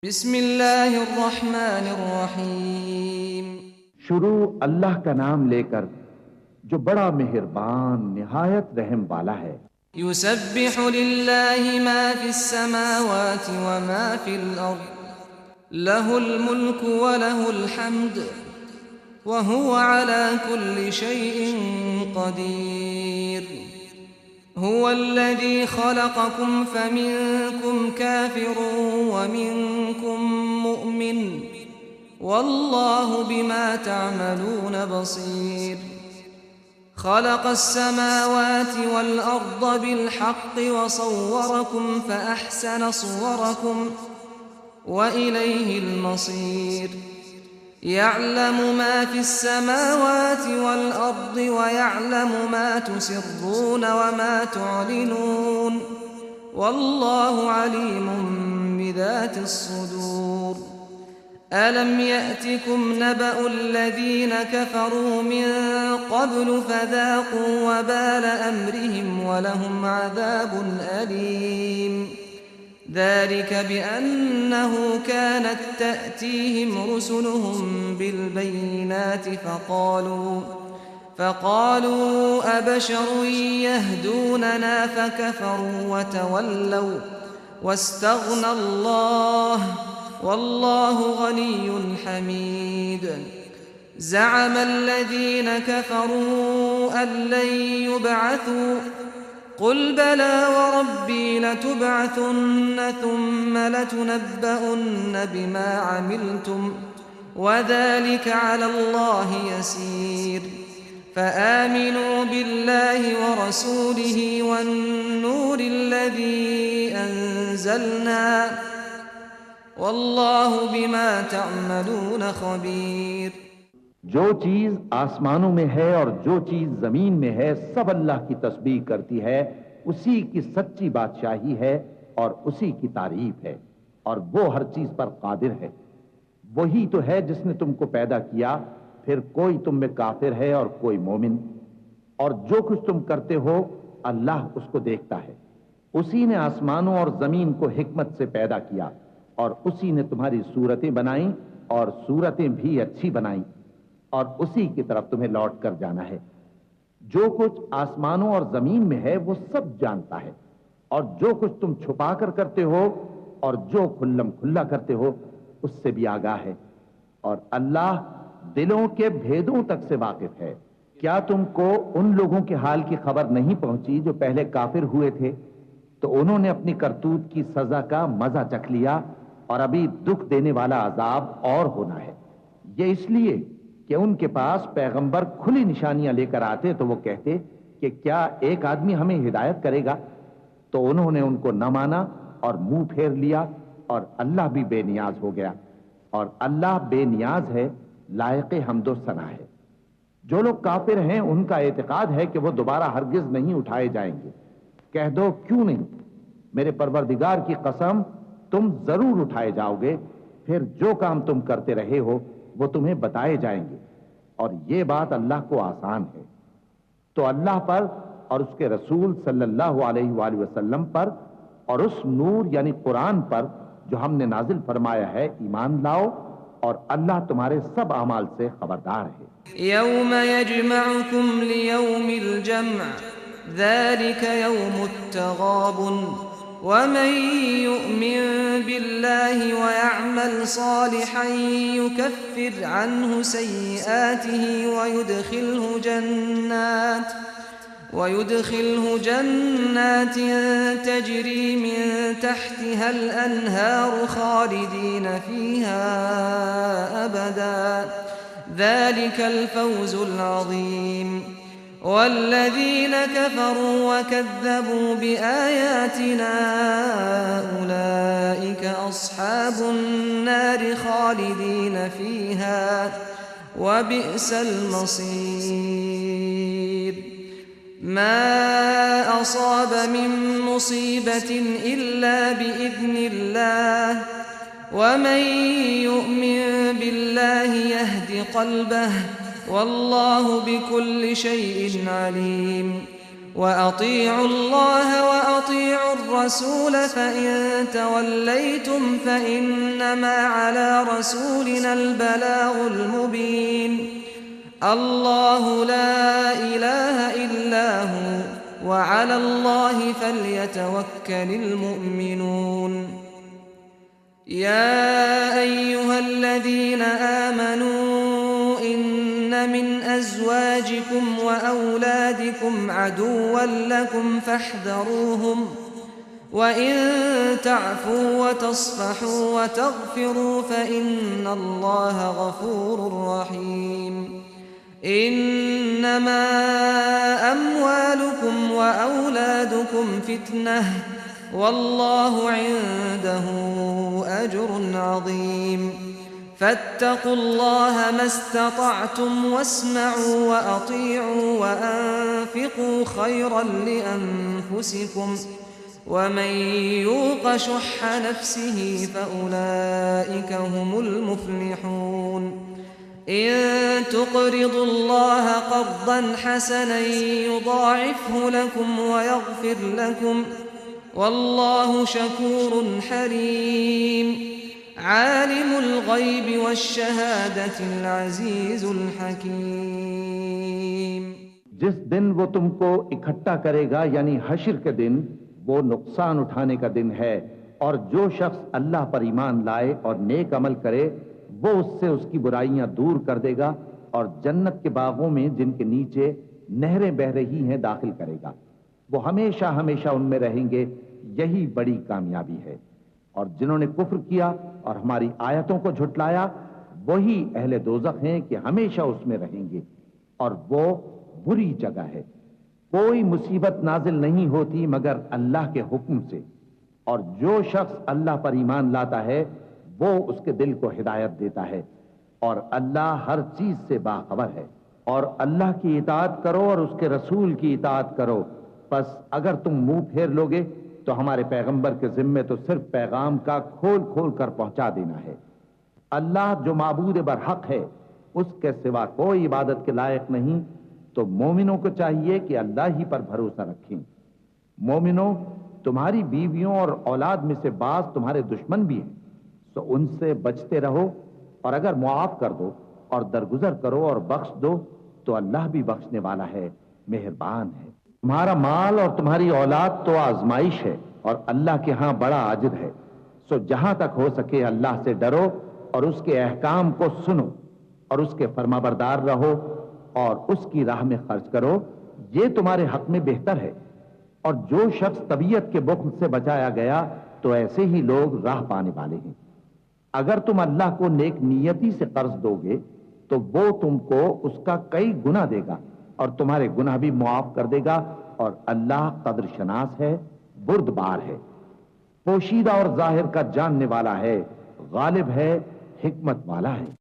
بسم اللہ الرحمن الرحیم۔ شروع اللہ کا نام لے کر جو بڑا مہربان نہایت رحم والا ہے۔ یسبح للہ ما فی السماوات وما فی الارض لہ الملک ولہ الحمد وہو علی کل شیء قدیر۔ هو الذي خلقكم فمنكم كافر ومنكم مؤمن والله بما تعملون بصير۔ خلق السماوات والأرض بالحق وصوركم فأحسن صوركم وإليه المصير۔ يعلم ما في السماوات والأرض ويعلم ما تسرون وما تعلنون والله عليم بذات الصدور۔ ألم يأتكم نبأ الذين كفروا من قبل فذاقوا وبال أمرهم ولهم عذاب أليم۔ ذلك بأنه كانت تأتيهم رسلهم بالبينات فقالوا أبشر يهدوننا فكفروا وتولوا واستغنى الله والله غني حميد۔ زعم الذين كفروا أن لن يبعثوا قل بلى وربي لتبعثن ثم لتنبؤن بما عملتم وذلك على الله يسير۔ فآمنوا بالله ورسوله والنور الذي أنزلنا والله بما تعملون خبير۔ جو چیز آسمانوں میں ہے اور جو چیز زمین میں ہے سب اللہ کی تسبیح کرتی ہے، اسی کی سچی بادشاہی ہے اور اسی کی تعریف ہے، اور وہ ہر چیز پر قادر ہے۔ وہی تو ہے جس نے تم کو پیدا کیا، پھر کوئی تم میں کافر ہے اور کوئی مومن، اور جو کچھ تم کرتے ہو اللہ اس کو دیکھتا ہے۔ اسی نے آسمانوں اور زمین کو حکمت سے پیدا کیا، اور اسی نے تمہاری صورتیں بنائیں اور صورتیں بھی اچھی بنائیں، اور اسی کی طرف تمہیں لوٹ کر جانا ہے۔ جو کچھ آسمانوں اور زمین میں ہے وہ سب جانتا ہے، اور جو کچھ تم چھپا کر کرتے ہو اور جو کھلم کھلا کرتے ہو اس سے بھی آگاہ ہے، اور اللہ دلوں کے بھیدوں تک سے واقف ہے۔ کیا تم کو ان لوگوں کے حال کی خبر نہیں پہنچی جو پہلے کافر ہوئے تھے؟ تو انہوں نے اپنی کرتوت کی سزا کا مزہ چکھ لیا، اور ابھی دکھ دینے والا عذاب اور ہونا ہے۔ یہ اس لیے کہ ان کے پاس پیغمبر کھلی نشانیاں لے کر آتے تو وہ کہتے کہ کیا ایک آدمی ہمیں ہدایت کرے گا؟ تو انہوں نے ان کو نہ مانا اور منہ پھیر لیا، اور اللہ بھی بے نیاز ہو گیا، اور اللہ بے نیاز ہے، لائق حمد و ثنا ہے۔ جو لوگ کافر ہیں ان کا اعتقاد ہے کہ وہ دوبارہ ہرگز نہیں اٹھائے جائیں گے۔ کہہ دو کیوں نہیں، میرے پروردگار کی قسم تم ضرور اٹھائے جاؤ گے، پھر جو کام تم کرتے رہے ہو وہ تمہیں بتائے جائیں گے، اور یہ بات اللہ کو آسان ہے۔ تو اللہ پر اور اس کے رسول صلی اللہ علیہ وآلہ وسلم پر اور اس نور یعنی قرآن پر جو ہم نے نازل فرمایا ہے ایمان لاؤ، اور اللہ تمہارے سب اعمال سے خبردار ہے۔ یوم یجمعکم لیوم الجمع ذلک یوم التغابن ومن يؤمن بالله ويعمل صالحا يكفر عنه سيئاته ويدخله جنات تجري من تحتها الأنهار خالدين فيها أبدا ذلك الفوز العظيم۔ والذين كفروا وكذبوا بآياتنا أولئك أصحاب النار خالدين فيها وبئس المصير۔ ما أصاب من مصيبة إلا بإذن الله ومن يؤمن بالله يهد قلبه والله بكل شيء عليم۔ وأطيعوا الله وأطيعوا الرسول فإن توليتم فإنما على رسولنا البلاغ المبين الله لا إله إلا هو وعلى الله فليتوكل المؤمنون يا أيها الذين آمنوا إن من أزواجكم وأولادكم عدوا لكم فاحذروهم وإن تعفوا وتصفحوا وتغفروا فإن الله غفور رحيم إنما أموالكم وأولادكم فتنة والله عنده أجر عظيم فاتقوا الله ما استطعتم واسمعوا وأطيعوا وأنفقوا خيرا لأنفسكم ومن يوق شح نفسه فأولئك هم المفلحون إن تقرضوا الله قرضا حسنا يضاعفه لكم ويغفر لكم والله شكور حليم عالم الغيب والشهادة العزيز الحكيم جس دن وہ تم کو اکٹھا کرے گا یعنی حشر کے دن وہ نقصان اٹھانے کا دن ہے اور جو شخص اللہ پر ایمان لائے اور نیک عمل کرے وہ اس سے اس کی برائیاں دور کر دے گا اور جنت کے باغوں میں جن کے نیچے نہریں بہ رہی ہیں داخل کرے گا وہ ہمیشہ ہمیشہ ان میں رہیں گے یہی بڑی کامیابی ہے اور جنہوں نے کفر کیا اور ہماری آیتوں کو جھٹلایا وہی اہل دوزخ ہیں کہ ہمیشہ اس میں رہیں گے اور وہ بری جگہ ہے کوئی مصیبت نازل نہیں ہوتی مگر اللہ کے حکم سے اور جو شخص اللہ پر ایمان لاتا ہے وہ اس کے دل کو ہدایت دیتا ہے اور اللہ ہر چیز سے باخبر ہے اور اللہ کی اطاعت کرو اور اس کے رسول کی اطاعت کرو پس اگر تم منہ پھیر لوگے تو ہمارے پیغمبر کے ذمے تو صرف پیغام کا کھول کھول کر پہنچا دینا ہے اللہ جو معبود برحق ہے اس کے سوا کوئی عبادت کے لائق نہیں تو مومنوں کو چاہیے کہ اللہ ہی پر بھروسہ رکھیں مومنوں تمہاری بیویوں اور اولاد میں سے بعض تمہارے دشمن بھی ہیں تو ان سے بچتے رہو اور اگر معاف کر دو اور درگزر کرو اور بخش دو تو اللہ بھی بخشنے والا ہے مہربان ہے تمہارا مال اور تمہاری اولاد تو آزمائش ہے اور اللہ کے ہاں بڑا اجر ہے سو جہاں تک ہو سکے اللہ سے ڈرو اور اس کے احکام کو سنو اور اس کے فرمانبردار رہو اور اس کی راہ میں خرچ کرو یہ تمہارے حق میں بہتر ہے اور جو شخص طبیعت کے بخل سے بچایا گیا تو ایسے ہی لوگ راہ پانے والے ہیں اگر تم اللہ کو نیک نیتی سے قرض دو گے تو وہ تم کو اس کا کئی گنا دے گا اور تمہارے گناہ بھی معاف کر دے گا اور اللہ قدر شناس ہے بردبار ہے پوشیدہ اور ظاہر کا جاننے والا ہے غالب ہے حکمت والا ہے